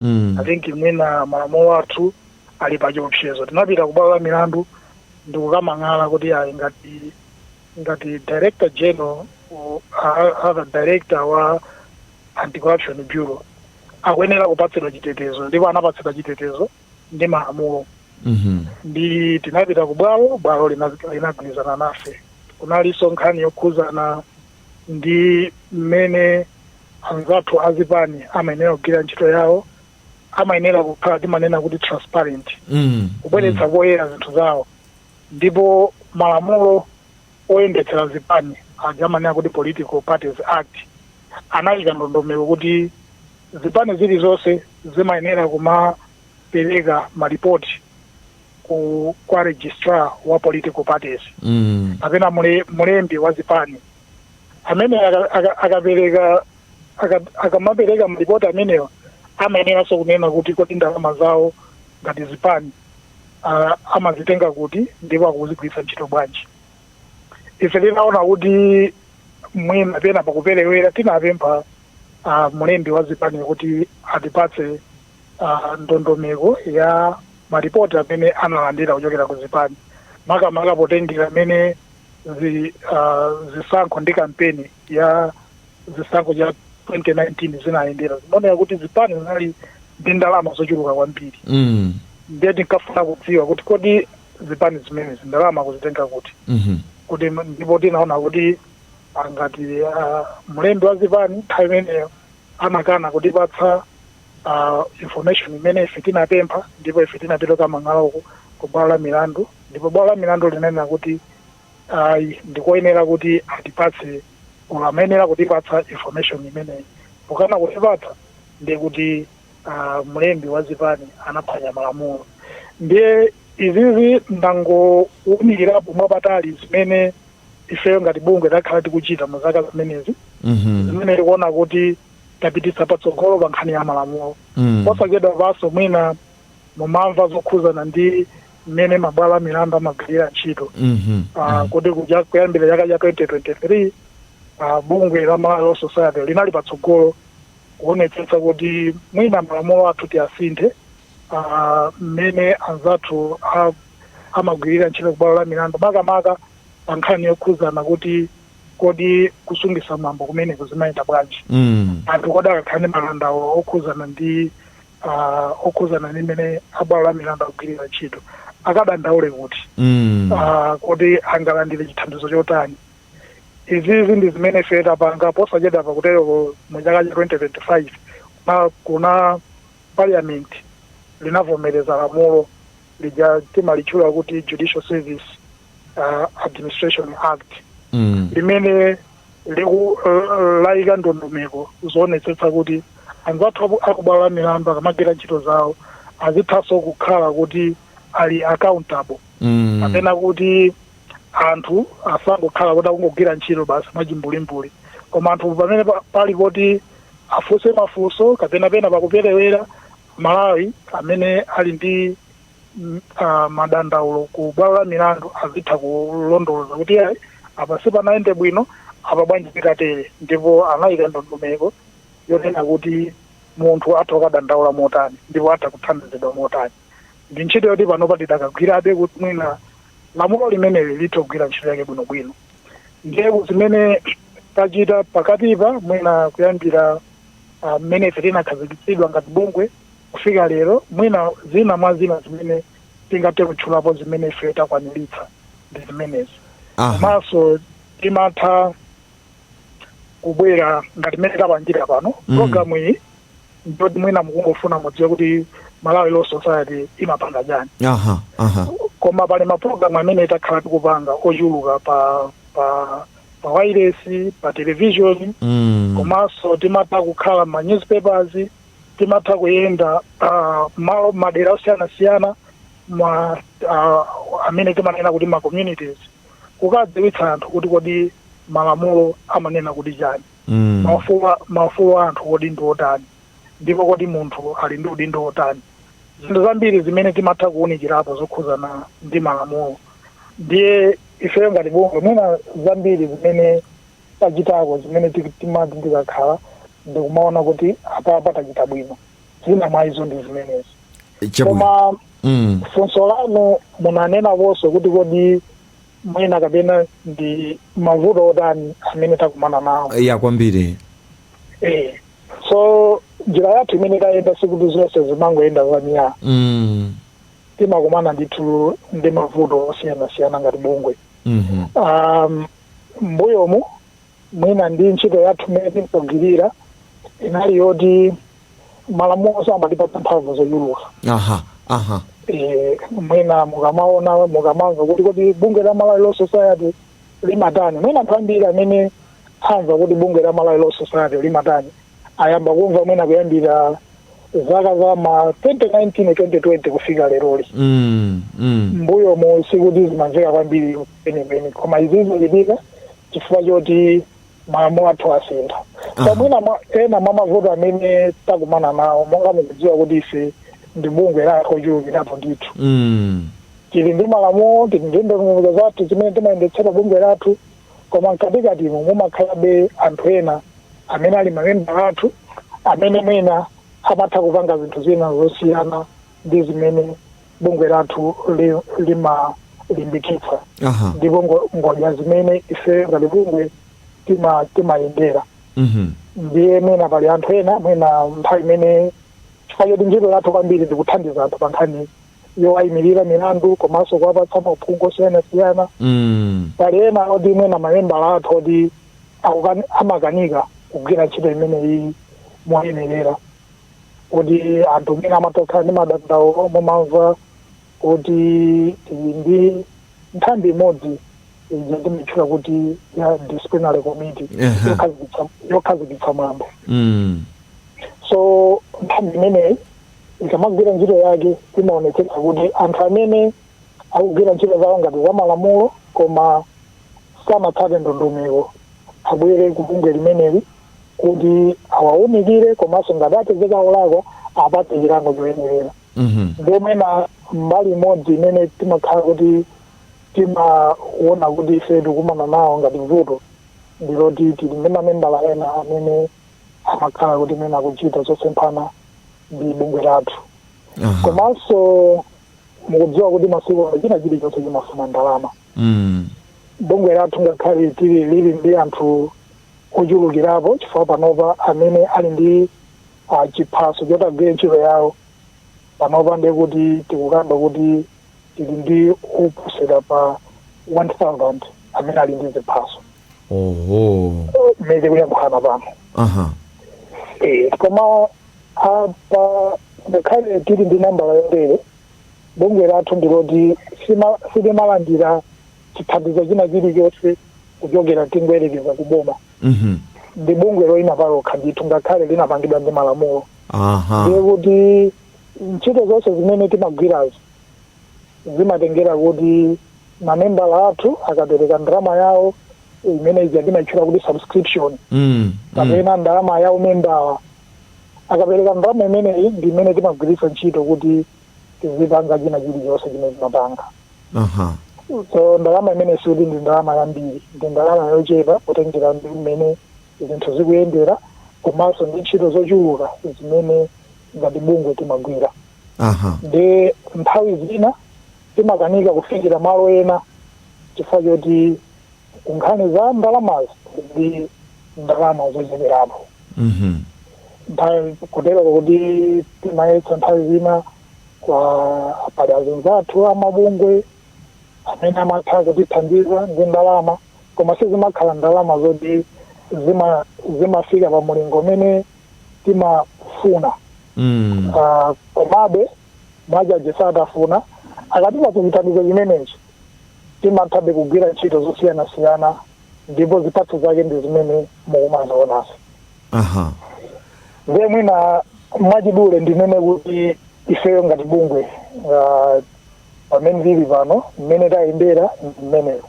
I think mwina malamulo athu ali pa chiopsezo. Tinapita ku bwalo la milandu ndikukamang'ala kuti ayi ngati director general other director wa anti-corruption bureau akuyenera kupatsidwa chitetezo, ndipo anapatsidwa chitetezo ndi malamulo. Ndi tinapita ku bwalo linagwirizana nafe. Kunalinso nkhani yokhuzana ndi mmene anzathu azipani amayenera kugwira ntchito yawo, amayenera kukhala timanena kuti transparent, kubweretsa poyera zinthu zawo. Ndipo malamulo oyendetsera zipani amanena kuti Political Parties Act anayika ndondomeko kuti zipani zilizonse zimayenera kumapereka maripoti kwa registrar wa political parties, kapena mulembi wa zipani amene akamapereka maripoti amenewa amayeneranso kunena kuti kodi ndalama zawo ngati zipani amazitenga kuti ndipo akuzigwiritsa ntchito bwanji. Ife tinaona kuti mwina pena pakuperewera tinapempha mulembi wa zipani kuti atipatse ndondomeko ya maripoti amene analandira kuchokera ku zipani, makamaka potengera amene zisankho ndi kampeni ya zisankho cha 2019 zinayendera. Zimaoneka kuti zipani zinali ndi ndalama zochuluka kwambiri. Ndiye tinkafuna kudziwa kuti kodi zipani zimene ndalama kuzitenga kuti kuti ndipo tinaona kuti ngati mulembi wa zipani nthawi imeneyo amakana kutipatsa information imene ife tinapempha, ndipo ife tinapita kamang'ala uku ku bwalo la milandu, ndipo bwalo la milandu linena kuti ndikoyenera kuti atipatse amayenera kutipatsa information imeneyi. Pokana kutipatsa ndi kuti mulembi wa zipani anaphwanya malamulo. Ndiye izizi ndangowunikirapo mwapatali zimene ifeyo ngati bungwe takhala tikuchita mu zaka zimenezi, zimene tikuona kuti tapititsa patsogolo pa nkhani ya malamulo. Posachedwa panso mwina mumamva zokhuzana ndi mmene mabwalo a milandu amagwirira ntchito, kuti kuyambira chaka cha 2023 bungwe la Malawi Law Society linali patsogolo kuonetsetsa kuti mwina malamulo athu tiyasinthe, mmene anzathu amagwirira ntchito ku bwalo la milandu, makamaka pa nkhani yokhuzana kuti kodi kusungisa mambo kumene kuzimayenda bwanji. Anthu kodi akakhale malandawo okhuzana ndi mmene abwalo la milandu akugwirira ntchito akadandaule kuti kodi angalandire chithandizo chotani. Izizi ndi zimene ife tapanga posachedwa pakutero mu chaka cha 2025 kuna parliament linavomereza lamulo lija timalitchula kuti Judicial Service Administration Act, limene layika ndondomeko zoonetsetsa kuti anzathu akubwalo la milandu akamagwira ntchito zawo azithanso kukhala kuti ali accountable, kapena kuti anthu asangokhala kuti akungogwira ntchito basi mwachimbulimbuli, koma anthu pamene pali kuti afunse mafunso kapena pena pakuperewera Malawi amene ali ndi madandaulo ku bwalo la milandu azitha kulondoloza kuti apa sipanayende bwino, apa bwanji pitatere, ndipo anayika ndondomeko yonena kuti munthu atha kudandaula motani ndipo atha kuthandizidwa motani. Ndi ntchito yoti panopa tidakagwirabe kuti mwina lamulo limeneli litogwira ntchito yake bwinobwino. Ndiye zimene tachita pakatipa mwina kuyambira mmene ife tinakhazikitsidwa ngati bungwe kufika lero, mwina zina mwa zina zimene tingathe kutchulapo zimene ife takwaniritsa ndi zimenezi. Komanso timatha kubwera ngati mmene tapangira pano programu iyi, ndiyoti mwina mukungofuna mudziwe kuti Malawi Law Society imapanga chani. Koma pali mapulogalamu amene takhala tikupanga ochuluka pa wireless, pa television, komanso timatha kukhala ma newspapers, timatha kuyenda malo madera osiyanasiyana amene timanena kuti ma communities, kukadziwitsa anthu kuti kodi malamulo amanena kuti chani, maufulu a anthu kodi ndi otani, ndipo kodi munthu ali ndi udindo otani. Zinthu zambiri zimene timatha kuwunikirapo zokhuzana ndi malamulo. Ndiye ifeyo ngati bungwe mwina zambiri zimene tachitako zimene timati tikakhala ndikumaona kuti apa tachita bwino. zina maizo ndi zimenezi. Koma funso lanu munanena bonso kuti kodi mwina kapena ndi mavuto otani amene takumana nawo. Ya kwambiri. So njira yathu imene tayenda sikuti zonse zimangoyenda zaniya. Timakumana ndithu ndi mavuto osiyana-siyana ngati bungwe. Mbuyomu mwina ndi ntchito yathu imene tinkagwirira inali yoti malamulo amatipatsa mphamvu zochuluka. Mwina mukamamva kuti bungwe la Malawi Law Society limatani. Mwina anthu ambiri amene amva kuti bungwe la Malawi Law Society limatani ayamba kumva mwina kuyambira zaka za ma 2019 2020 kufika leroli. Mbuyo mu sikuti zimamveka kwambiri penipeni, koma izizo zilinika chifukwa choti malamulo athu asintha. So mwina ena mwa mavuto amene takumana nawo monga mukudziwa kuti ife ndi bungwe la ochulukirapo ndithu. Tili ndi malamulo, tili ndi ndondomeko zathu zimene timayendetsera bungwe lathu, koma mkatikati mumakhalabe anthu ena amene ali mamemba athu amene mwina amatha kupanga zinthu zina zosiyana ndi zimene bungwe lathu limalimbikitsa. Ndipo ngodya zimene ife ngati bungwe timayendera. Ndiye mwina pali anthu ena mwina nthawi imene chifukwa choti ntchito yathu kwambiri ndikuthandiza anthu pa nkhani yowayimirira milandu komanso kuwapatsa maphungu osiyana-siyana. Pali ena oti mwina mamembala athu oti amakanika kugwira ntchito imeneyi moyenerera. Kuti anthu mwina amatokhala ndi madandaulo mumamva kuti ndi nthambi imodzi ndimitchula kuti ya disciplinary committee yokhazikitsa mwambo. So nthambi imeneyi ikamagwira ntchito yake imaonetsetsa kuti anthu amene akugwira ntchito zawo ngati za malamulo koma sanatsate ndondomeko abwere ku bungwe limeneli kuti awaunikire komanso ngati apezeka olakwa apatse chilango choyenerera. Ndipo mwina mbali imodzi imene timakhala kuti timaona kuti ife tikumana nawo ngati vuto ndiloti tili ndi mamembala ena amene amakhala kuti mwina akuchita zosemphana ndi bungwe lathu. Komanso mukudziwa kuti masiku china chilichonse chimafuna ndalama. Bungwe lathu ngakhale lili ndi anthu ochulukirapo chifukwa panopa amene ali ndi chiphaso chotagwira ntchito yawo panopa ndiye kuti tikukamba kuti tili ndi oposera pa 1000 amene ali ndi ziphaso. Mmene kuyankhana pano. Koma apa ngakhale tili ndi nambala yotere bungwe lathu ndiloti silimalandira chithandizo china chilichonse kuchokera tingwerekeza kuboma. Ndi bungwe loyima palokha ndithu ngakhale linapangidwa ndi malamulo. Ndiye kuti ntchito zonse zimene timagwirazo zimatengera kuti mamembala athu akapereka ndalama yawo imene ija timayitchula kuti subscription. Kapena ndalama yawo membawa akapereka ndalama imeneyi ndi imene timagwiritsa ntchito kuti tizipanga china chilichonse chimene timapanga. So ndalama imene sikuti ndi ndalama yambiri, ndi ndalama yochepa kutengera ndi mmene zinthu zikuyendera komanso ndi ntchito zochuluka zimene ngati bungwe timagwira. Ndi nthawi zina timakanika kufikira malo ena chifukwa choti kunkhani za ndalamazi ndi ndalama zocheperapo. Kutero kuti timayetsa nthawi zina kwa pali azinzathu amabungwe amene amatha kutithandiza ndi ndalama koma sizimakhala ndalama zoti zimafika pa mulingo umene timafuna. Komabe mwajaji satafuna akatipatsa chithandizo chimenechi timathabe kugwira ntchito zosiyana-siyana ndipo zipatso zake ndi zimene mukumazionazo. Ndiye mwina mwachidule ndinene kuti ifeyo ngati bungwe pamene tili pano mmene tayendera mmeneyo.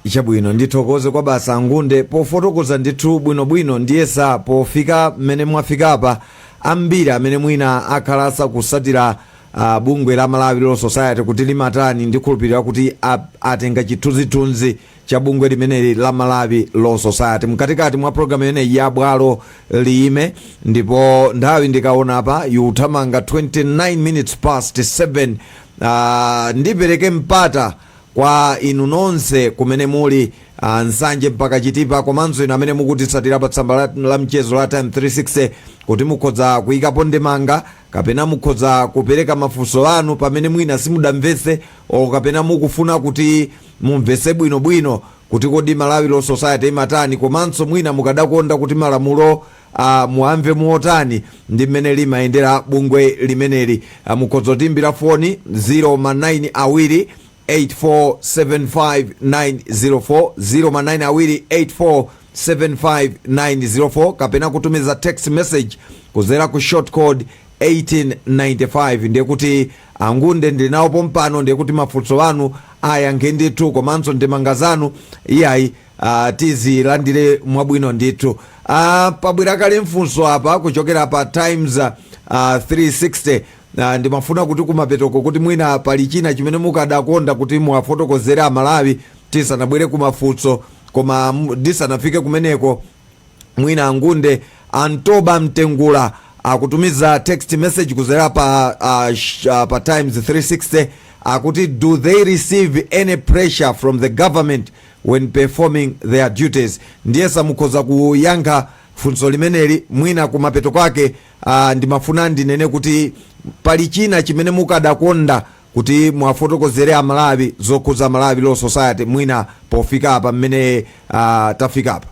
Ichabwino ndithokoze kwa basa Angunde pofotokoza ndithu bwinobwino ndiyesa pofika mmene mwafikapa ambiri amene mwina akhalasa kusatira bungwe la Malawi Law Society kuti limatani ndikhulupirira kuti atenga chithunzithunzi cha bungwe limeneli la Malawi Law Society. Mkatikati mwa programu imeneyi ya bwalo liyime, ndipo nthawi ndikaona apa yuthamanga 29 minutes past 7. Ndipereke mpata kwa inu nonse kumene muli Nsanje mpaka Chitipa, komanso inu amene mukutitsatira pa tsamba la mchezo la Time 360 kuti mukhoza kuyikapo ndemanga kapena mukhoza kupereka mafunso anu pamene mwina simudamvetse kapena mukufuna kuti mumvetse bwinobwino kuti kodi Malawi Law Society imatani, komanso mwina mukadakonda kuti malamulo muamve muotani ndi mmene limayendera bungwe limeneli. Mukhoza timbira foni 0 awiri 8475904 0 awiri 8475904 kapena kutumiza text message kuzera ku short code 1895. ndiye kuti Angunde ndili nawo pompano, ndiye kuti mafunso anu ayankhe ndithu, komanso ndemanga zanu iyayi tizilandire mwabwino ndithu. Pabwera kale mfunso apa kuchokera pa Times 360. Ndimafuna kuti kumapetoko kuti mwina pali china chimene mukadakonda kuti muwafotokozere Malawi tisanabwere kumafunso, koma ndisanafike kumeneko mwina Angunde Antoba Mtengula akutumiza text message kuzera pa Times 360 akuti do they receive any pressure from the government when performing their duties. Ndiye samukhoza kuyankha funso limeneli mwina kumapeto kwake. Ndimafuna ndinene kuti pali china chimene mukadakonda kuti mwafotokozere Malawi zokhuza Malawi Law Society mwina pofika apa mmene tafika apa.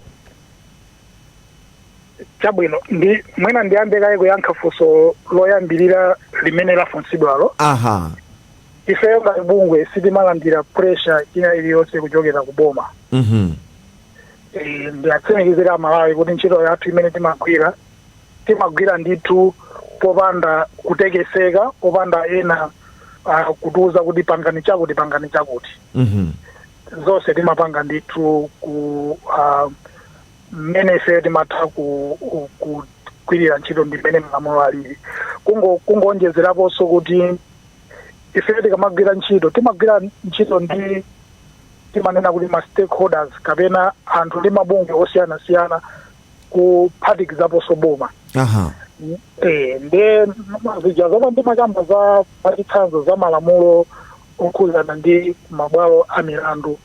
Chabwino mwina ndiyambe kaye kuyankha funso loyambirira limene lafunsidwalo. Ifeyo ngati bungwe sitimalandira pressure ina iliyonse kuchokera ku boma. Ndiyatsimikizira Malawi kuti ntchito yathu imene timagwira ndithu popanda kutekeseka, popanda ena kutuza kuti pangani chakuti. Zonse timapanga ndithu ku mmene ife timatha kukwirira ntchito ndi mmene malamulo alili. Kungonjezeraponso kuti ife tikamagwira ntchito ndi timanena kuti ma stakeholders kapena anthu ndi mabungwe osiyanasiyana kuphatikizaponso boma. Nde zija zomwe ndimakamba za pachitsanzo za malamulo okhuzana ndi mabwalo a milandu.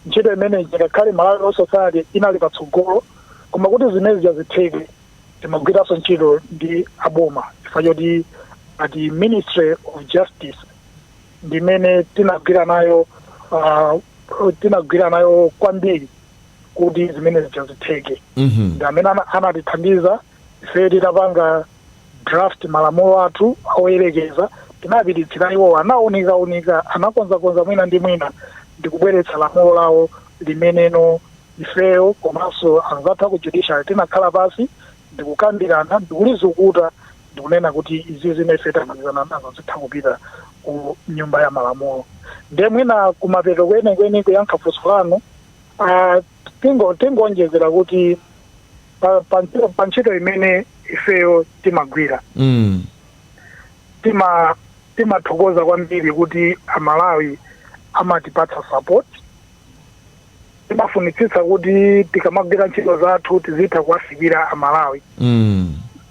Ntchito imene ngakhale Malawi Law Society inali patsogolo, koma kuti zimene zitheke timagwiranso ntchito ndi aboma chifukwa choti ati Ministry of Justice ndimene tinagwira nayo kwambiri kuti zimene zitheke. Ndi amene anatithandiza ife titapanga draft malamulo athu oyerekeza, tinapititsira iwo anaoneka anakonzakonza mwina ndi mwina ndikubweretsa lamulo lawo limeneno ifeyo komanso anzathu ku judiciary tinakhala pasi ndikukambirana ndikulizukuta ndikunena kuti izi zimene ife tamalizana nazo zitha kupita ku nyumba ya malamulo. Ndiye mwina kumapeto kwenikweni kuyankha funso lanu tingonjezera kuti pa ntchito imene ifeyo timagwira timathokoza kwambiri kuti Amalawi amatipatsa support. Timafunitsitsa kuti tikamagwira ntchito zathu tizitha kuwafikira Amalawi.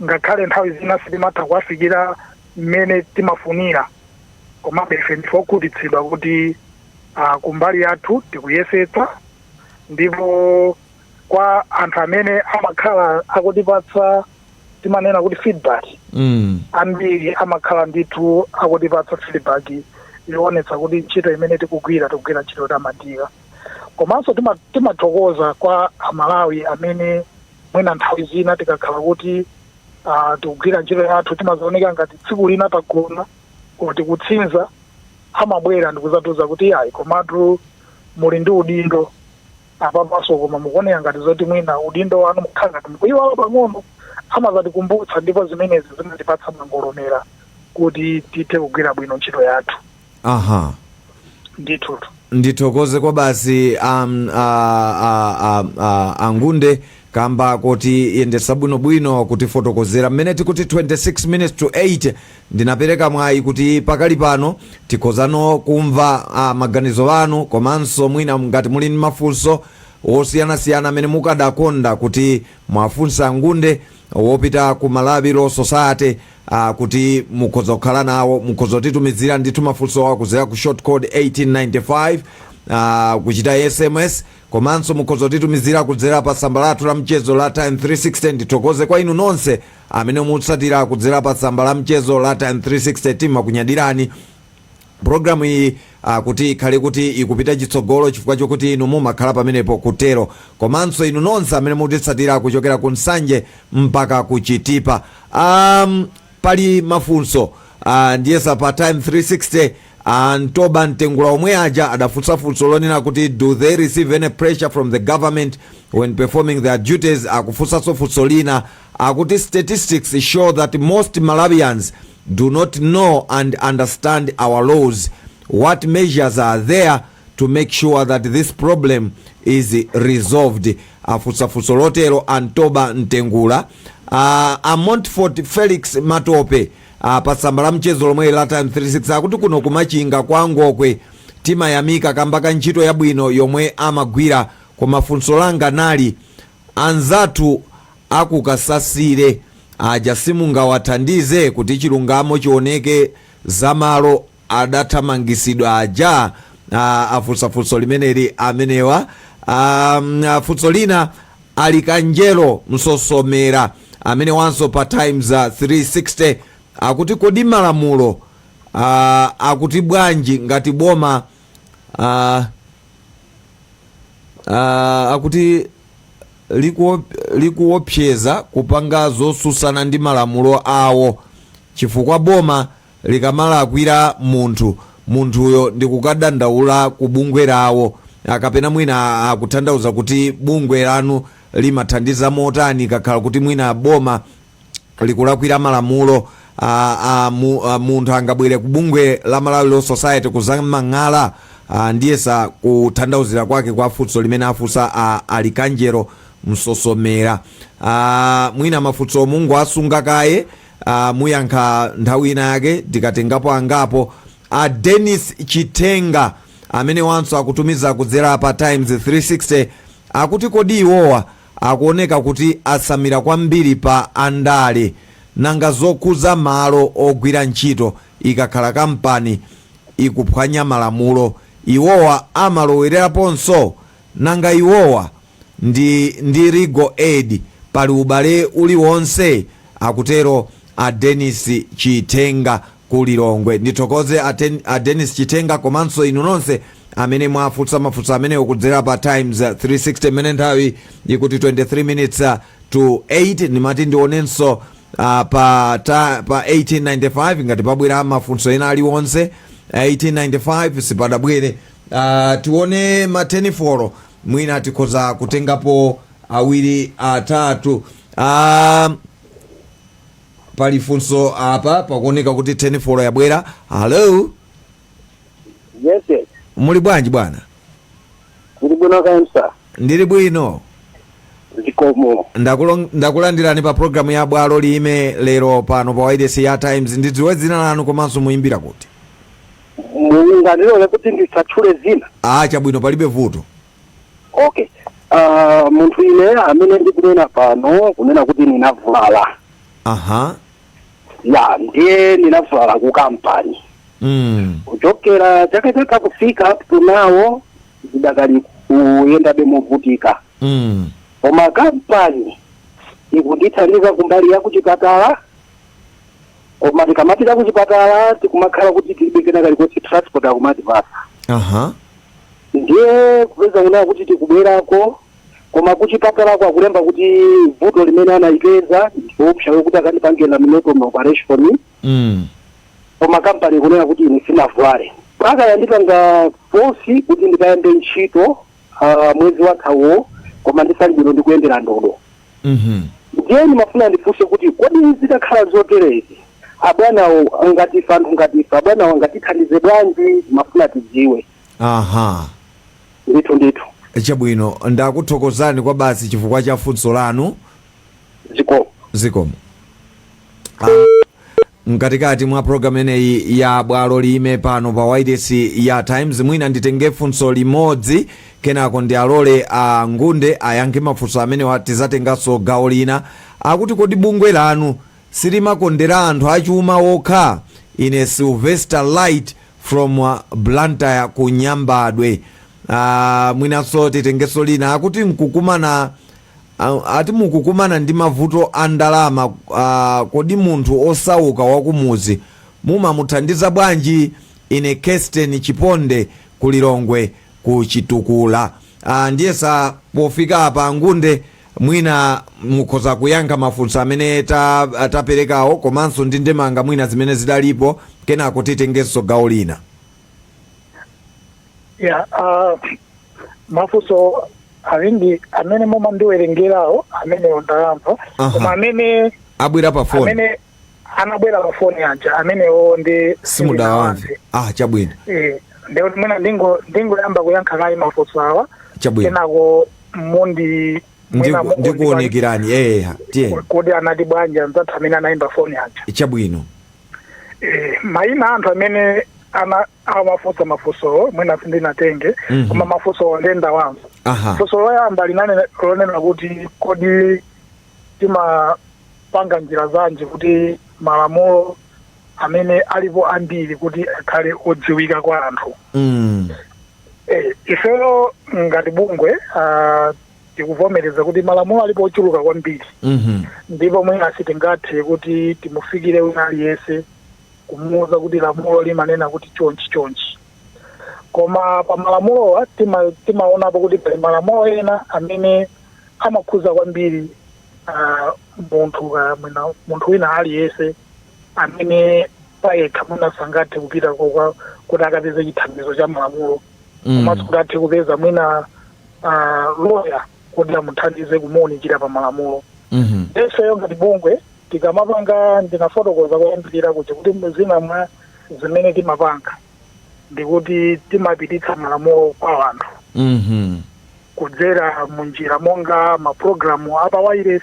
Ngakhale nthawi zina sitimatha kuwafikira mmene timafunira, komabe ife ndifokutitsidwa kuti kumbali yathu tikuyesetsa, ndipo kwa anthu amene amakhala akutipatsa timanena kuti feedback. Ambiri amakhala ndithu akutipatsa feedback yoonetsa kuti ntchito imene tikugwira ntchito yotamandika. Komanso timathokoza kwa Amalawi amene mwina nthawi zina tikakhala kuti tikugwira ntchito yathu timazaoneka ngati tsiku lina tagona kuti kutsinza amabwera ndikuzatuza kuti ayi komatu muli ndi udindo apapaso, koma mukuoneka ngati zoti mwina udindo wanu mukhala ngati mukuyiwala pang'ono. Amazatikumbutsa ndipo zimenezi zimatipatsa mangolomera kuti tithe kugwira bwino ntchito yathu. Ndithu ndithokoze kwa basi Angunde kamba kuti yendesa bwinobwino kuti fotokozera mmene tikuti 26 minutes to 8 ndinapereka mwayi kuti pakali pano tikhozano kumva maganizo anu, komanso mwina ngati muli ndi mafunso osiyanasiyana amene mukadakonda kuti mwafunsa Angunde wopita ku Malawi Law Society, kuti mukhoza kukhala nawo, mukhoza titumizira ndithu mafunso awo kuzera ku short code 1895 kuchita SMS, komanso mukhoza titumizira kudzera pa tsamba lathu la mchezo la Time 360. Ndithokoze kwa inu nonse amene mutsatira kudzera pa tsamba la mchezo la Time 360. Timakunyadirani programu iyi kuti ikhale kuti ikupita chitsogolo chifukwa chokuti inu mumakhala pamenepo kutero, komanso inu nonse amene mutitsatira kuchokera ku Nsanje mpaka ku Chitipa. Pali mafunso ndiyesa pa Time 360 Ntoba Ntengula omwe aja adafunsa funso lonena kuti do they receive any pressure from the government when performing their duties. Akufunsa funso lina akuti statistics show that most Malawians do not know and understand our laws. What measures are there to make sure that this problem is resolved? Afunsa funso lotero Ntoba Ntengula. Montfort Felix Matope pa tsamba la mchezo lomwe la Time 36 akuti kuno kumachinga kwa Ngokwe timayamika kamba ka ntchito yabwino yomwe amagwira, koma funso langa nali anzathu akukasasire aja simungawathandize kuti chilungamo chioneke zamalo adathamangisidwa aja. Afunsa funso limeneli amenewa. Funso lina Alikanjelo Msosomera amene wanso pa Times 360 akuti kodi malamulo akuti bwanji ngati boma akuti likuopseza kupanga zosusana ndi malamulo awo, chifukwa boma likamalakwira munthuyo ndikukadandaula ku bungwe lawo, akapena mwina akutanthauza kuti bungwe lanu limathandiza motani kakhala kuti mwina boma likulakwira malamulo. Munthu angabwere ku bungwe la Malawi Law Society kuzamang'ala. Ndiyesa kutanthauzira kwake kwa funso limene afunsa Alikanjelo Msosomera. Mwina mafunso mungu asunga kaye muyankha nthawi ina yake tikatengapo angapo. Dennis Chitenga amene wanso akutumiza kudzera pa Times 360 akuti kodi iwowa akuoneka kuti asamira kwambiri pa andale, nanga zokhuza malo ogwira ntchito ikakhala kampani ikuphwanya malamulo iwowa amaloweraponso, nanga iwowa ndi legal aid pali ubale uliwonse. Akutero Dennis Chitenga kulilongwe. Ndithokoze Dennis Chitenga, komanso inu nonse amene mwafunsa mafunso amene ukudzera pa Times 360 mene nthawi ikuti 23 minutes to 8. Nimati ndionenso pa 1895 ngati pabwera mafunso ena aliwonse 1895 sipadabwere. Tione ma 10 mwina tikhoza kutengapo awiri atatu. Pali funso apa pakuoneka kuti 10 yabwera. Hello. Yes, yes. Muli bwanji bwana? Ndili bwino kansa. Ndili bwino. Ndikomo. Ndakulandirani pa programu ya bwalo lime lero pano pa YDC ya Times. Ndidziwe dzina lanu komanso muyimbira kuti? Munganilole kuti ndisatchule zina. Chabwino palibe vuto. Okay. Munthu ine amene ndikunena pano kunena kuti ninavulala. Ya, ndiye ninavulala ku kampani. Kuchokera chaka kufika up to now ndidakali kuyenda bemovutika. Koma kampani ikundithandiza kumbali ya kuchipatala, koma tikamapita kuchipatala tikumakhala kuti tilibekena kali kuti transport akumati basa. Ndiye kupeza kunena kuti tikubwerako, koma kuchipatala kwa kulemba kuti vuto limene anayipeza ndiopsha kuti akandipangela minotomo operation. Koma kampani kunena kuti ine sinavulale. Paka yandipanga force kuti ndikayambe ntchito mwezi wathawo, koma ndisanjiro ndikuyendera ndodo. Ndiye nimafuna ndifunse kuti kodi zikakhala zoterezi abwanawo angatifa anthu ngatifa abwanawo angatithandize bwanji, mafuna tidziwe. Ndithu. Chabwino ndakuthokozani kwa basi chifukwa cha funso lanu. Zikomo. Mkatikati mwa program eneyi ya bwalo lime pano pa Wireless ya Times mwina nditenge funso limodzi kenako ndi alole Ngunde ayankhe mafunso amene watizatengaso gawo lina akuti kodi bungwe lanu silimakondera anthu achuma okha. Ine Sylvester Light from Blantyre ku Nyambadwe. Mwinaso titengeso lina akuti mukukumana ndi mavuto a ndalama, kodi munthu osauka wakumuzi mumamuthandiza bwanji? Ine Kesten Chiponde kulilongwe ku Chitukula. Ndiye sa pofika apa Ngunde mwina mukhoza kuyankha mafunso amene taperekawo komanso ndi ndemanga mwina zimene zidalipo kenako titengenso gawo lina. Mafunso awindi amene moma ndiwerengerawo amene ondayamba koma amene abwera pa phone amene anabwera pa phone aja amenewo ndi simudawanze. Chabwino. Ndio mwina ndingoyamba kuyankha naye mafunso awa. Chabwino. Kenako mundi ndikuonekirani tiye kodi anati bwanji anzathu amene anayimba phone aja. Chabwino. Mayina anthu amene amafunsa mafunso mwina sindinatenge koma mafunso ndenda wanzo. Funso loyamba lonena kuti kodi timapanga njira zanji kuti malamulo amene alipo ambiri kuti akhale odziwika kwa anthu. Ifeyo ngati bungwe tikuvomereza kuti malamulo alipo ochuluka kwambiri. Ndipo mwina sitingathe kuti timufikire wina aliyense kumuuza kuti lamulo limanena kuti chonchi. Koma pa malamulowa timaonapo kuti pali malamulo ena amene amakhuza kwambiri munthu wina aliyense amene payekha mwina sangathe kupita kuti akapeze chithandizo cha malamulo. Komanso kuti athe kupeza mwina lawyer kuti amuthandize kumuunikira pa malamulo. Ifeyo ngati bungwe tikamapanga ndinafotokoza kuyambirira kuti zina mwa zimene timapanga ndikuti timapititsa malamulo kwa anthu kudzera munjira monga mapulogalamu apa Wireless,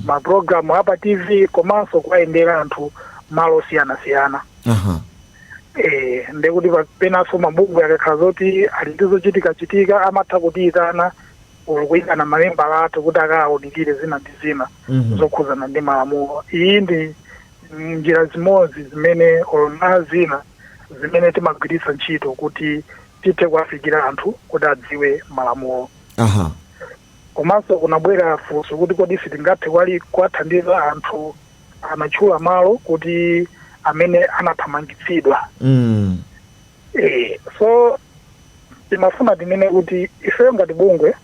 mapulogalamu apa TV komanso kuwayendera anthu malo osiyanasiyana. Ndikuti penaso mabungwe akakhala zoti ali ndi zochitika amatha kutiyitana kuyitana mamembala athu kuti akawunikire zina ndi zina zokhuzana ndi malamulo. Iyi ndi njira zimodzi zimene zina zimene timagwiritsa ntchito kuti tithe kuwafikira anthu kuti adziwe malamulo. Komanso kunabwera funso kuti kodi sitingathe kuwathandiza anthu amatchula malo kuti amene anathamangitsidwa. So timafuna tinene kuti ifeyo ngati bungwe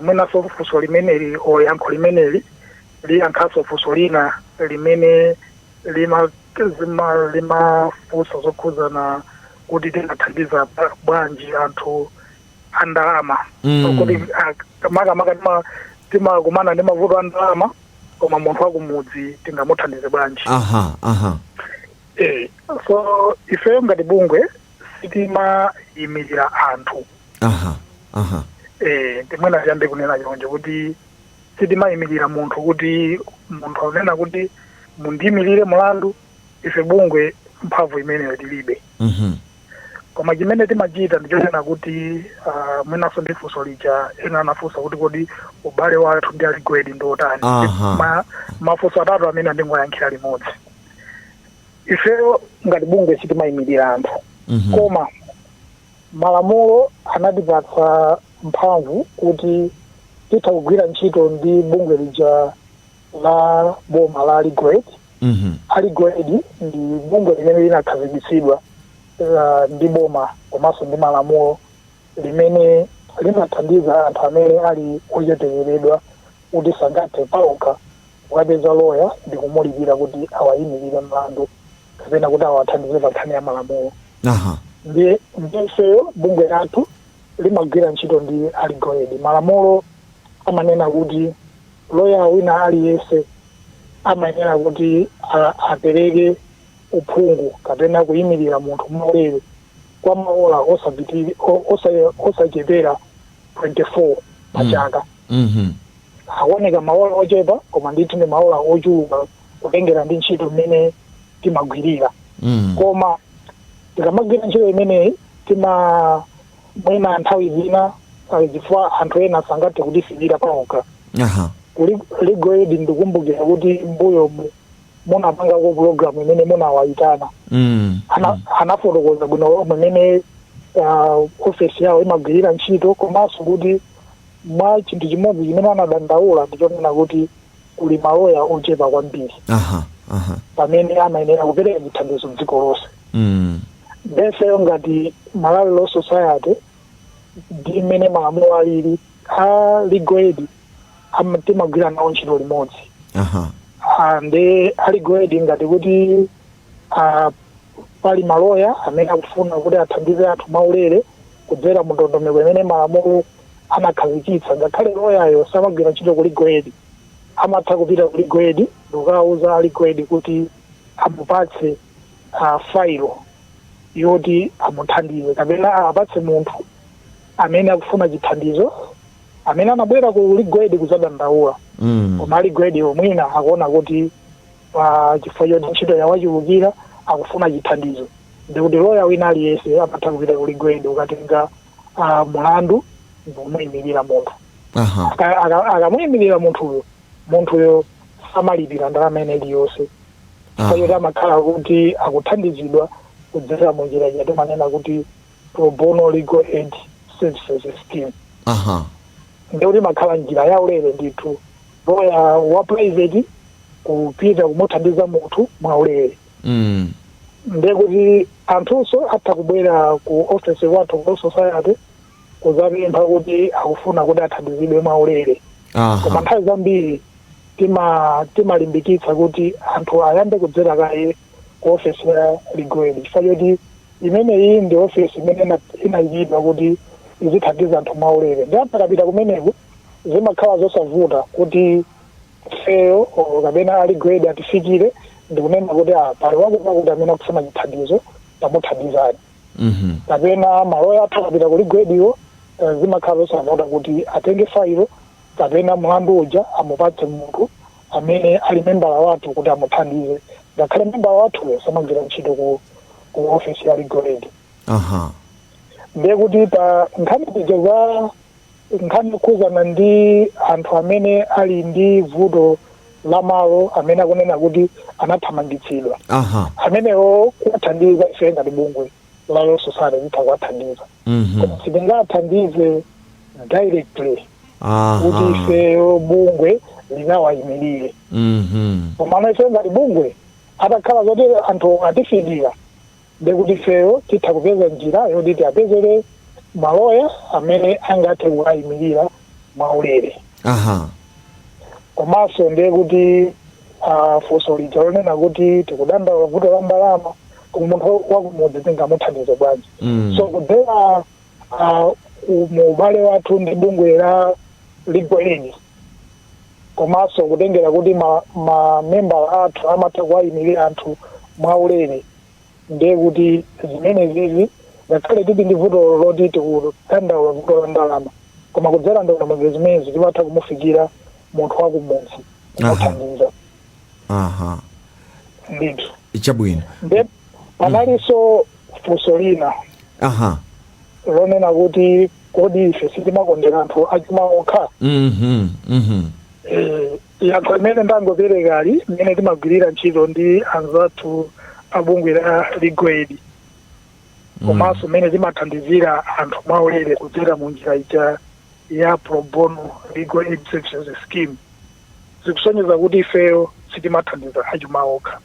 mwinaso funso limeneli yankho limeneli liyankhaso funso lina limene limafunsa zokhuzana kuti tingathandiza bwanji anthu a ndalama. Kuti makamaka timakumana ndi mavuto a ndalama koma munthu wakumudzi tingamuthandize bwanji. So ifeyo ngati bungwe sitimayimirira anthu. Ndimwena tiyambe kunena chonje kuti sitimayimirira munthu kuti munthu akunena kuti mundiyimirire mulandu, ife bungwe mphamvu imeneyo tilibe. Koma chimene timachita ndichonena kuti mwinaso ndi funso lija ena anafunsa kuti kodi ubale wathu ndi aligwedi ndotani. Mafunso atatu amene ndingoyankhira limodzi. Ifeyo ngati bungwe sitimayimirira anthu. Koma malamulo anatipatsa mphamvu kuti titha kugwira ntchito ndi bungwe lija la boma la Aligwedi. Aligwedi ndi bungwe limene linakhazikitsidwa ndi boma komanso ndi malamulo limene limathandiza anthu amene ali ochetekeredwa kuti sangathe pawokha kukapeza lawyer ndi kumulipira kuti awayimirire mlandu kapena kuti awathandize pa nkhani ya malamulo. Ndifeyo bungwe lathu limagwira ntchito ndi Aligwedi. Malamulo amanena kuti lawyer wina aliyense amayenera kuti apereke uphungu kapena kuyimirira munthu mwaulere kwa maola osachepera 24 pachaka aoneka maola ochepa koma ndithu ndi maola ochuluka kutengera ndi ntchito mmene timagwirira koma tikamagwira ntchito imeneyi mwina nthawi zina zifukwa anthu ena sangathe kutifikira pawokha Legal Aid ndikumbukira kuti mbuyo munapangako programu imene munawayitana anafotokoza bwino mmene ofesi yawo imagwirira ntchito komanso kuti mwa chinthu chimodzi chimene anadandaula ndichonena kuti kuli maloya ochepa kwambiri pamene amayenera kupereka chithandizo m'dziko lonse ndeseyo ngati Malawi Law Society ndi imene malamulo alili a Legal Aid timagwira nawo ntchito limodzi nde a Legal Aid ngati kuti pali maloya amene akufuna kuti athandize anthu mwaulere kudzera mu ndondomeko imene malamulo anakhazikitsa ngakhale loyayo samagwira ntchito ku Legal Aid amatha kupita ku Legal Aid ndikukawuza a Legal Aid kuti amupatse failo yoti amuthandize kapena apatse munthu amene akufuna chithandizo amene anabwera ku Legal Aid kuzadandaula koma Legal Aid mwina akuona kuti chifukwa choti ntchito yawachulukira akufuna chithandizo ndikuti loya wina aliyense amatha kupita ku Legal Aid ukatenga mulandu ndikumuyimirira munthu akamuyimirira munthuyo samalipira ndalama ine iliyonse chifukwa choti amakhala kuti akuthandizidwa kudzera mu njira yati manena kuti pro bono Legal Aid Services Scheme ndikuti makhala njira yaulere ndithu loya wa private kupita kumuthandiza munthu mwaulere ndekuti anthunso atha kubwera ku office wathu Law Society kuzapempha kuti akufuna kuti athandizidwe mwaulere koma nthawi zambiri timalimbikitsa kuti anthu ayambe kudzera kaye ku office ya Legal Aid chifukwa choti imeneyi ndi office imene inayikidwa kuti izithandiza anthu mwaulere ndi apakapita kumeneku zimakhala zosavuta kuti feyo kapena a Legal Aid atifikire ndikunena kuti pali wakuti amene akufuna chithandizo tamuthandizani kapena maloya athu akapita ku Legal Aid iwo zimakhala zosavuta kuti atenge failo kapena mlandu uja amupatse munthu amene ali membala wathu kuti amuthandize ngakhale membala wathuyo samagwira ntchito ku office ya Legal Aid ndekuti pa nkhani ticheza nkhani kuzana ndi anthu amene ali ndi vuto la malo amene akunena kuti anathamangitsidwa amenewo kuwathandiza ife ngati bungwe la Law Society zitha kuwathandiza koma sitingathandize directly kuti ifeyo bungwe linawayimirire koma ife ngati bungwe atakhala zoti anthu atifikira ndekuti ifeyo titha kupeza njira yoti tiapezere maloya amene angathe kuwayimirira mwaulere komanso ndekuti funso lija lonena kuti tikudandaula vuto la ndalama koma munthu wakumudzi tingamuthandize bwanji so kudzera mu ubale wathu ndi bungwe la Legal Aid komanso kutengera kuti mamembala athu amatha kuwayimirira anthu mwaulere ndiye kuti zimene zizi ngakhale tili ndi vuto loti tikudandaula vuto la ndalama koma kudzera ndondomeko zimenezi timatha kumufikira munthu wakumudzi kumuthandiza ndithu ichabwino nde panalinso funso lina lonena kuti kodi ife sitimakondera anthu achuma okha yankho imene ndangopereka ali imene timagwirira ntchito ndi anzathu abungwe la Legal Aid komanso imene timathandizira anthu mwaulere kudzera mu njira ija ya pro bono Legal Aid Services Scheme zikusonyeza kuti ifeyo sitimathandiza achuma okha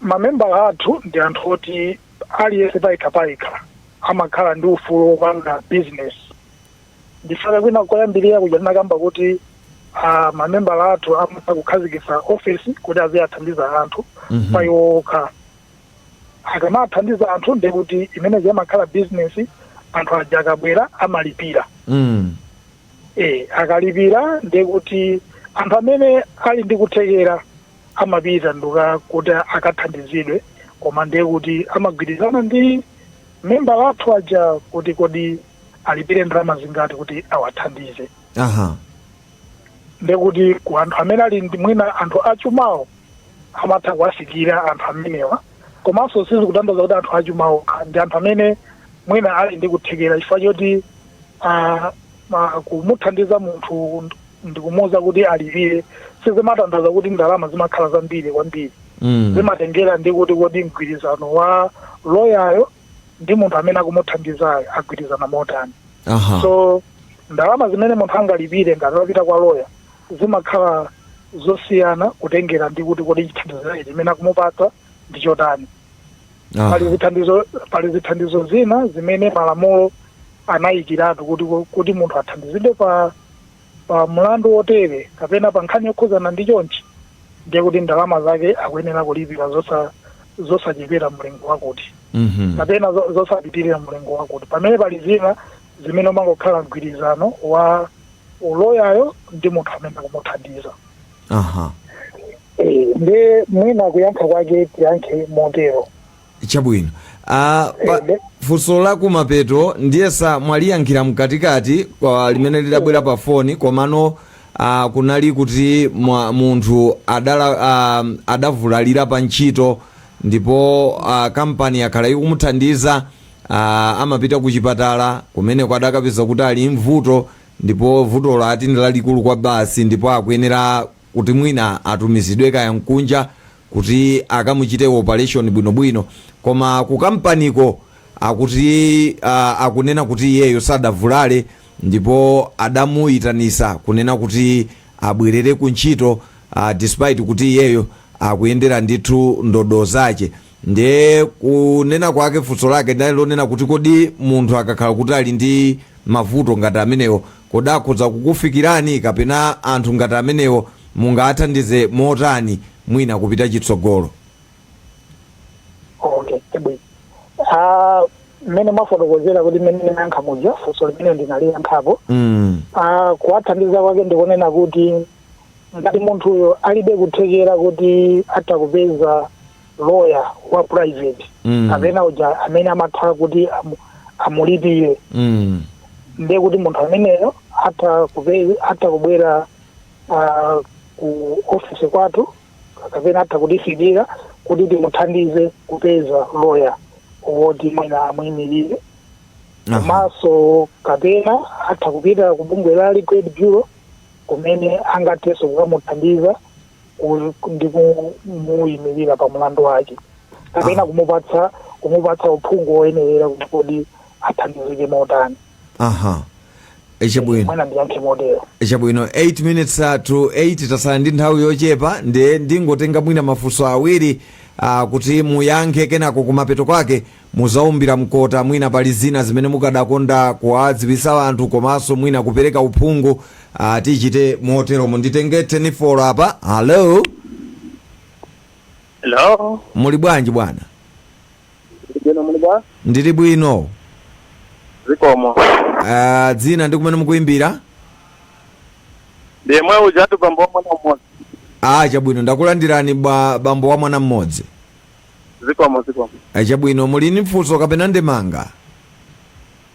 mamembala athu ndi anthu oti aliyense payikha amakhala ndi ufulu wopanga business ndifuna kwina koyambirira kuja tinakamba kuti mamembala athu amatha kukhazikitsa office kuti aziyathandiza anthu payokha akamathandiza anthu ndekuti imene amakhala business anthu aja akabwera amalipira akalipira ndekuti anthu amene ali ndi kuthekera amapita nduka kuti akathandizidwe koma ndekuti amagwirizana ndi membala athu aja kuti kodi alipire ndalama zingati kuti awathandize. Aha. Ndekuti ku anthu amene ali ndi mwina anthu achumawo amatha kuwafikira anthu amenewa, komanso sizikutanthauza kuti anthu achumawo ndi anthu amene mwina ali ndi kuthekera, chifukwa choti kumuthandiza munthu ndikumuwuza kuti alipire sizimatanthauza kuti ndalama zimakhala zambiri kwambiri. Zimatengera ndi kuti kodi mgwirizano wa loyayo ndi munthu amene akumuthandizayo agwirizana motani. So ndalama zimene munthu angalipire ngati wapita kwa loya zimakhala zosiyana kutengera ndi kuti kodi chithandizo chimene akumupatsa ndi chotani. Pali zithandizo zina zimene malamulo anayikiratu kuti munthu athandizidwe pa mlandu wotere kapena pa nkhani yokhuzana ndi chonchi, ndiye kuti ndalama zake akuyenera kulipira zosachepera mlingo wakuti kapena zosapitirira mlingo wakuti. Pamene pali zina zimene umangokhala mgwirizano wa uloyayo ndi munthu amene akumuthandiza. Ndi mwina kuyankha kwake tiyankhe motero. Chabwino. Funso la kumapeto ndiye mwaliyankhira mkatikati kwa limene lidabwera pa foni, komano kunali kuti munthu adavulalira pa ntchito ndipo kampani yakhala ikumuthandiza, amapita ku chipatala kumene kwadakapeza kuti ali mvuto, ndipo vutolo ati ndi lalikulu kwa basi, ndipo akuyenera kuti mwina atumizidwe kaya mkunja kuti akamuchite operation bwinobwino, koma ku kampaniko akuti akunena kuti iyeyo sadavulale, ndipo adamuyitanisa kunena kuti abwerere ku ntchito despite kuti iyeyo akuyendera ndithu ndodo zace. Ndiye kunena kwake funso lake ndali lonena kuti kodi munthu akakhala kuti ali ndi mavuto ngati amenewo kodi akhoza kukufikirani kapena anthu ngati amenewo mungathandize motani mwina kupita chitsogolo? Okay, mmene mafotokozera kuti mmene nankha muja funso limene ndinaliyankhapo. Kuwathandiza kwake ndikunena kuti ngati munthuyo alibe kuthekera kuti atha kupeza lawyer wa private kapena uja amene amatha kuti amulipire, ndiye kuti munthu ameneyo atha kubwera ku ofisi kwathu kapena atha kutifikira kuti timuthandize kupeza lawyer woti mwina amuyimirire. Komanso kapena atha kupita ku bungwe la Legal Bureau kumene angathenso kukamuthandiza ndi kumuyimirira pa mlandu wake kapena kumupatsa uphungu woyenerera kuti kodi athandizike motani. Echabwino. Mwana ndiyankhe modelo. Echabwino 8 minutes to 8 tasala ndi nthawi yochepa, ndingotenga mwina mafunso awiri kuti muyankhe kenako kumapeto kwake muzaumbira mkota mwina pali zina zimene mukadakonda kuwadziwisa anthu komanso mwina kupereka uphungu tichite motero. Munditenge 10 apa. Hello. Hello. Muli bwanji bwana? Muli bwa? Ndili bwino. Zikomo. Dzina ndi kumene mukuimbira? Ndemwe ujatu bambo wa mwana mmodzi. Chabwino, ndakulandirani bambo wa mwana mmodzi. Zikomo. Chabwino, muli ni mfunso kapena ndemanga?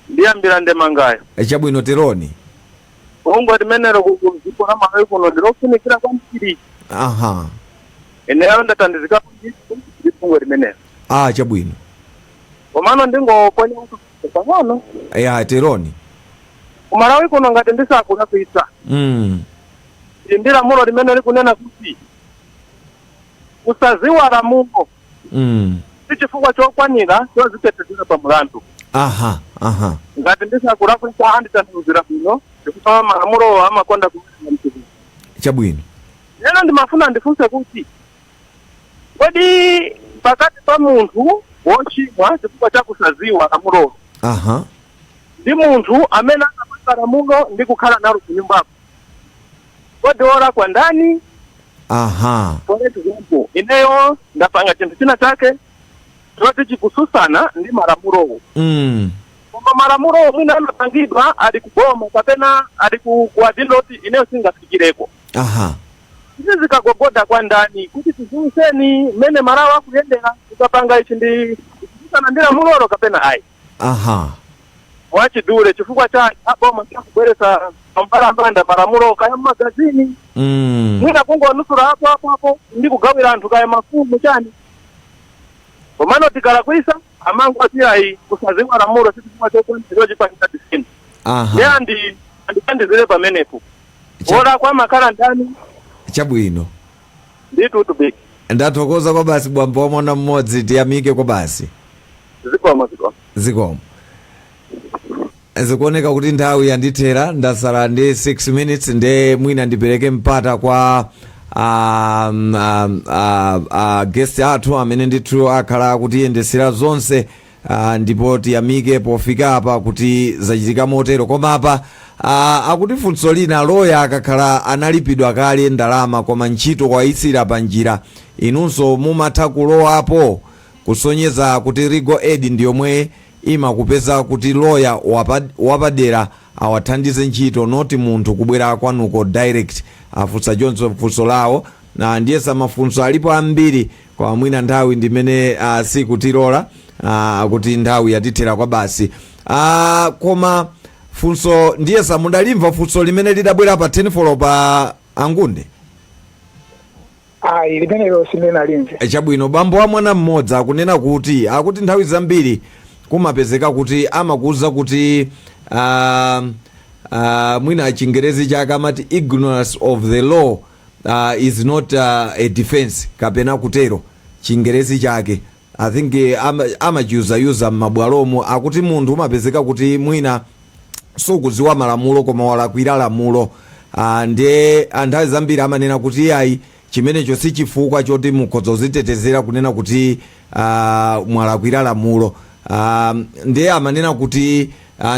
Ndiyambira ndemangayo. Chabwino teroni. Ungo limenero kuzikona mawe kuno ndirofunikira kwa mpiri. Eneyo ndatandizika kungo limenero. Chabwino. Komano ndingo kwenye pangano. Teroni. Umarawi kuno ngati ndisakula kuisa. Ndira mulo limenero kunena kuti usaziwala Mungu. Chifukwa chokwanira chozitetezera pa mulandu. Ngati ndisakula kuisa anditanduzira kuno ndikufa malamulo amakonda kuona mtiri. Chabwino. Nena ndimafuna ndifunse kuti kodi pakati pa munthu wochimwa chifukwa chakusaziwa lamulo ndi munthu amene akapata lamulo ndi kukhala nalo ku nyumbako kodi ora kwa ndani? Kwa example, ineyo ndapanga chinthu china chake choti chikususana ndi malamulowo. Koma malamulowo mwina amapangidwa ali kuboma kapena ali kuadiloti ineyo singafikireko. Izi zikagogoda kwa ndani kuti tiziwiseni mene marawa kuyendera tukapanga ichi ndi kususana ndi lamulo kapena ayi. wachidule chifukwa cha aboma kubweresa ambalambanda malamulo kaya magazini mwina kungonusura hapo ndi kugawira anthu kaya mafumu chani komano tikalakwisa amangu atiyayi kusaziwa lamulo sisi kumwa chochipangisa disini andipandizire pamenepo ola kwa makala ndani chabwino nditu tubiki ndathokoza kwa basi bwambo wamona mmodzi tiyamike kwa basi zikomo zikuoneka kuti nthawi yandithera ndasala ndi 6 minutes nde mwina ndipereke mpata kwa guest athu amene ndithu akhala kutiyendesera zonse ndipo tiyamike pofika apa kuti zachitika motero koma apa akuti funso lina loya akakhala analipidwa kale ndalama koma ntchito kwayitsira pa njira inunso mumatha kulowapo kusonyeza kuti legal aid ndiyomwe imakupeza kuti loya wapadera awathandize ntchito noti munthu kubwera kwanuko direct afunsa choncho funso lawo na ndiyesa mafunso alipo ambiri kwa mwina nthawi ndimene sikutilola kuti nthawi yatithera kwa basi koma funso ndiyesa mudalimva funso limene lidabwera pa 10 folo pa Angunde limenelo sindinalimve chabwino bambo wa mwana mmodzi akunena kuti nthawi zambiri kumapezeka kuti amakuza kuti mwina chingerezi chake amati ignorance of the law is not a defense kapena kutero chingerezi chake I think amachiuza m'mabwalomo akuti munthu umapezeka kuti mwina sukuziwa malamulo koma walakwira lamulo ndiye nthawi zambiri amanena kuti ayi chimenecho si chifukwa choti mukhoza kuzitetezera kunena kuti mwalakwira lamulo ndiye amanena kuti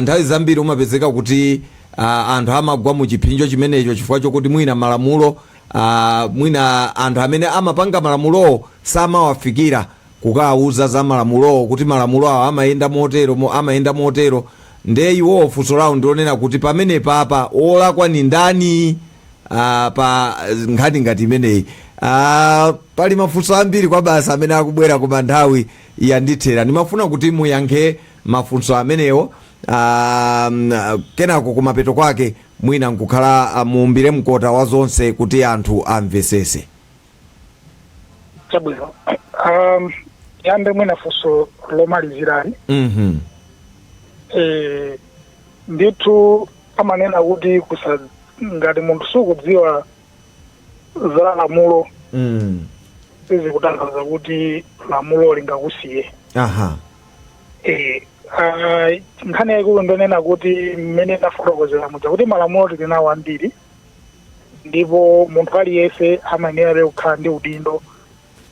nthawi zambiri umapezeka kuti anthu amagwa mu chipinjo chimenecho chifukwa chokuti mwina malamulo mwina anthu amene amapanga malamulowo samawafikira kukawuza za malamulowo kuti malamulo awo amayenda motero ndiye iwo funso lawo ndionena kuti pamene papa olakwa ni ndani pa nkhani ngati imeneyi pali mafunso ambiri kwa basi amene akubwera koma nthawi yandithera ndimafuna kuti muyankhe mafunso amenewo kenako kumapeto kwake mwina nkukhala muumbire mkota wa zonse kuti anthu amvesese chabwino yambe mwina funso lomalizirani ndithu amanena kuti ngati munthu sukudziwa za lamulo sizikutanthauza kuti lamulo lingakusiye nkhani yaikulu ndonena kuti mmene ndafotokozera muja kuti malamulo tilinawo ambiri ndipo munthu aliyense amayenera kukhala ndi udindo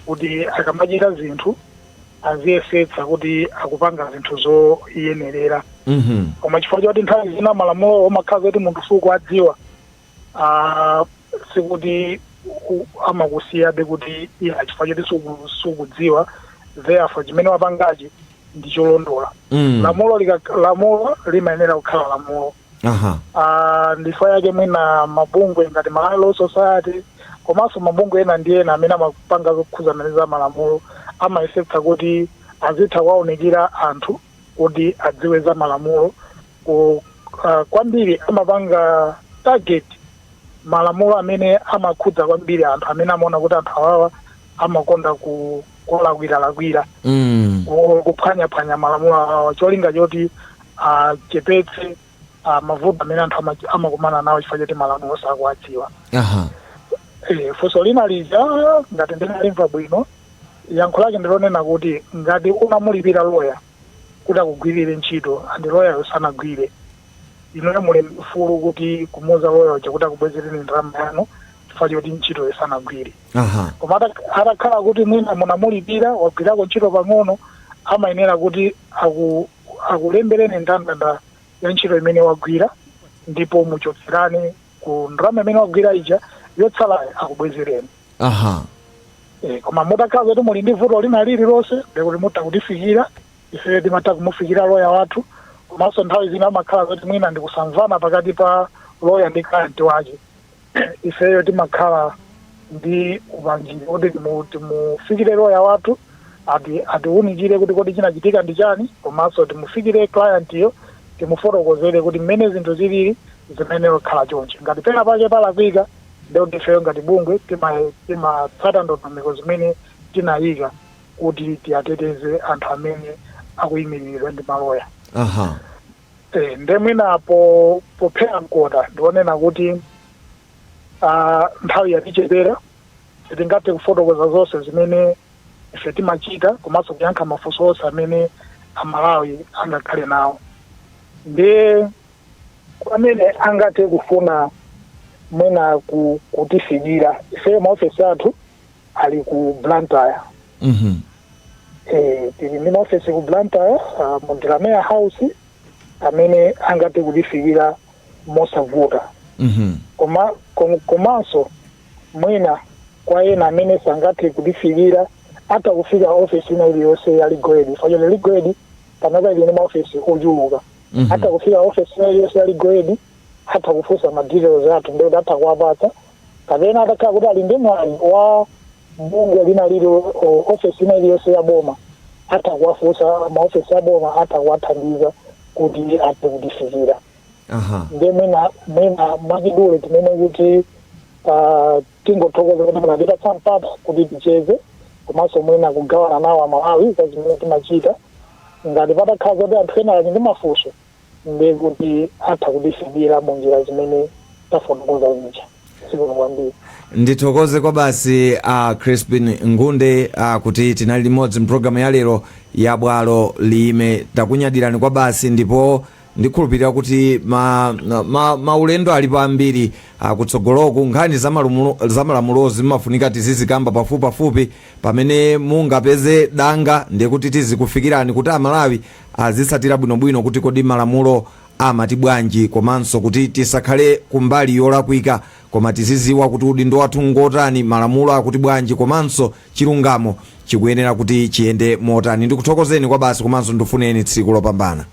kuti akamachita zinthu aziyesetsa kuti akupanga zinthu zoyenerera koma chifukwa choti nthawi zina malamulo omakhala kuti munthu sukuwadziwa sikuti amakusiyabe kuti chifukwa choti sukudziwa therefore chimene wapangachi ndi cholondola lamulo limayenera kukhala lamulo ndifo yake mwina mabungwe ngati Malawi Law Society komanso mabungwe ena ndi ena amene amapanga zokhuzana za malamulo amayesetsa kuti azitha kuwaunikira anthu kuti adziwe za malamulo kwambiri amapanga target malamulo amene amakhudza kwambiri anthu amene amaona kuti anthu awawa amakonda kulakwira kuphwanyaphwanya malamulo awawa cholinga choti chepetse mavuto amene anthu amakumana nawo chifukwa choti malamulo sakuwadziwa funso lina lija ngati ndinalimva bwino yankho lake ndilonena kuti ngati unamulipira loya kuti akugwirire ntchito andi loyayo sanagwire inoyo muli mfulu kuti kumuuza loya uja kuti akubwezereni ndalama yanu chifukwa choti ntchito sanagwire koma atakhala kuti mwina munamulipira wagwirako ntchito pang'ono amayenera kuti akulembereni ndandanda ya ntchito imene wagwira ndipo muchotserani ku ndalama imene wagwira ija yotsalayo akubwezereni koma mutakhala kuti muli ndi vuto lina lililonse ndikuti mutakutifikira ife timatha kumufikira loya wathu komanso nthawi zina amakhala kuti mwina ndikusamvana pakati pa loya ndi client wake ifeyo timakhala ndi upangiri kuti timufikire loya wathu atiwunikire kuti kodi chinachitika ndi chani komanso timufikire client iyo timufotokozere kuti mmene zinthu zilili zimene khala chonchi. Ngati pena pake palapika ndio tifeyo ngati bungwe timatsata ndondomeko zimene tinayika kuti tiateteze anthu amene akuyimiridwa ndi maloya. Ndemwinapo pophera mkota ndionena kuti nthawi yatichepera tingathe kufotokoza zonse zimene ife timachita komanso kuyankha mafunso onse amene amalawi angakhale nawo. Ndi amene angathe kufuna mwina kutifikira ife maofesi athu ali ku Blantyre. Tili ndi maofesi ku Blantyre mu Delamere House amene angathe kutifikira mosavuta. Komanso mwina kwa ena amene sangathe kutifikira hata kufika ofesi ina iliyonse ya Ligwedi. Fanyole Ligwedi panopa ili ni maofesi ochuluka. Hata kufika ofesi ina iliyonse ya Ligwedi hata kufusa madetails athu ndio hata kuwapata. Kapena hata kuti ali ndi mwali wa bunge lina lilo ofesi ina iliyonse ya boma hata kuwafusa maofesi ya boma hata kuwathandiza kuti ate kutifikira. Ndio mwina mwachidule timene kuti tingothokoza kuti munapita sampata kuti ticheze komanso mwina kugawana nawo amalawi za zimene timachita. Ngati patakhala kuti anthu ena ali ndi mafunso ndi kuti atha kutifikira mu njira zimene tafotokoza zija. Kwambiri ndithokoze kwa basi Crispin Ngunde kuti tinali limodzi mpulogalamu ya lero ya bwalo lime. Takunyadirani kwa basi ndipo ndikhulupirira kuti maulendo alipo ambiri kutsogoloku. Nkhani za malamulo zimafunika tizizikamba pafupi pamene mungapeze danga ndiye kuti tizikufikirani kuti amalawi azitsatira bwinobwino kuti kodi malamulo amati bwanji komanso kuti tisakhale kumbali yolakwika koma tiziziwa kuti udindo wathu ngotani, malamulo akuti bwanji komanso chilungamo chikuyenera kuti chiyende motani. Ndikuthokozeni kwa basi komanso ndifuneni tsiku lopambana.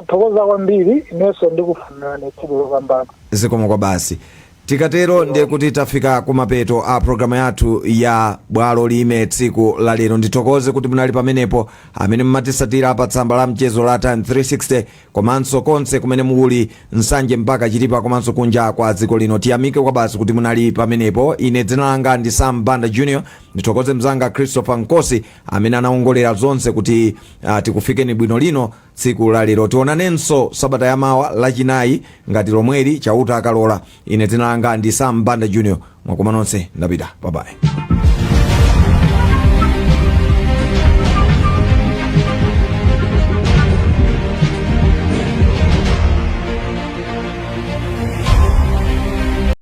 Thokoza kwambiri inenso ndikufunirani tsiku lopambana. Zikomo kwa basi. Tikatero ndiye kuti tafika kumapeto a programu yathu ya bwalo lime tsiku la lero. Ndithokoze kuti munali pamenepo amene mmatisatira pa tsamba la mchezo la Time 360 komanso konse kumene muli nsanje mpaka chilipa komanso kunja kwa dziko lino. Tiyamike kwa basi kuti munali pamenepo. Ine dzina langa ndi Sam Banda Junior. Ndithokoze mzanga Christopher Nkosi amene anaongolera zonse kuti tikufikeni bwino lino tsiku la lero. Tionanenso sabata ya mawa lachinayi ngati lomweli chauta akalola. Ine dzina langa ndi Sam Banda Junior. Mwakoma nonse ndapita. Bye bye.